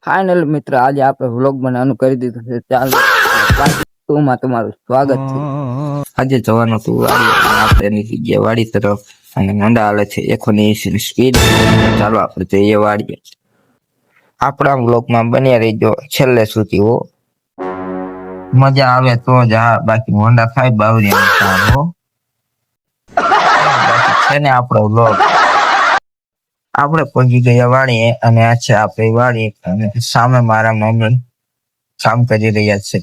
Final મિત્ર આજે આપણે વ્લોગ બનાવવાનું કરી દીધું છે. ચાલો માં તમારું સ્વાગત છે. આજે જવાનું હતું વાડી આપણે એની જગ્યાએ વાડી તરફ અને મંડા હાલે છે 180 ની સ્પીડ. ચાલો આપણે જઈએ વાડીએ. આપણા વ્લોગમાં બન્યા રહીજો છેલ્લે સુધી હો. મજા આવે તો જ હા, બાકી હોન્ડા થાય બાવરી હો. બાકી છે ને આપણો વ્લોગ. આપણે પહોંચી ગયા વાડીએ અને આ છે આપણી વાડી અને સામે મારા મમ્મી કામ કરી રહ્યા છે.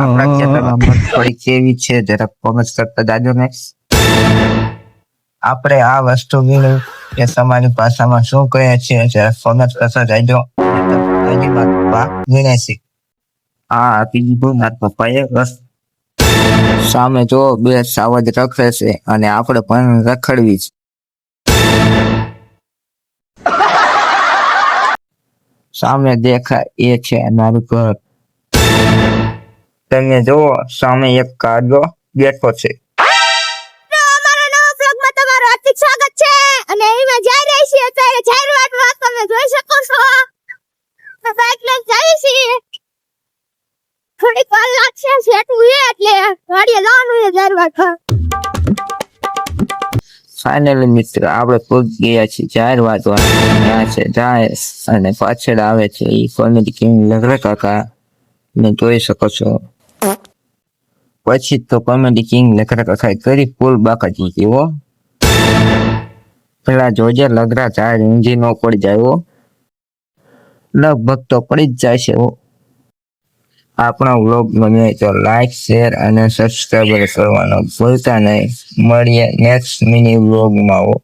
આપણા ખેતરમાં મગફળી કેવી છે જરા કોમેન્ટ કરતા જાજો ને. આપણે આ વસ્તુ વીણી એ તમારી ભાષામાં શું કહે છે જરા કોમેન્ટ કરતા જાજો. વીણે છે હા આપી દીધું મારા પપ્પાએ બસ. સામે જો બે સાવજ રખડે છે અને આપણે પણ રખડવી છે. સામે દેખાય એ છે મારું ઘર. તમે જુઓ સામે એક કાગડો બેઠો છે. અમારા નવા વ્લોગમાં તમારું હાર્દિક સ્વાગત છે અને એમાં જઈ રહી છે અત્યારે ઝારવાડમાં તમે જોઈ શકો છો. બાઇક લઈને જઈએ છીએ. થોડીક વાર લાગશે સેટું છે એટલે ગાડીએ લાવવાનું છે ઝારવાડ. ફાઇનલી મિત્ર આપણે પહોંચી ગયા છીએ 4 વાગવા. ત્યાં છે જાય અને પાછળ આવે છે એ કોમેડી કિંગ લગરા કાકા ને જોઈ શકો છો. પછી તો કોમેડી કિંગ લગરા કાકા કરી ફૂલ બાકાજી જેવો. પેલા જોજે લગરા ચાર ઊંજી નો પડી જાય હો. લગભગ તો પડી જ જાય છે હો. આપણા વ્લોગ ગમે તો લાઈક શેર અને સબસ્ક્રાઈબ કરવાનો ભૂલતા નહીં. મળીએ નેક્સ્ટ મિની વ્લોગમાં હો.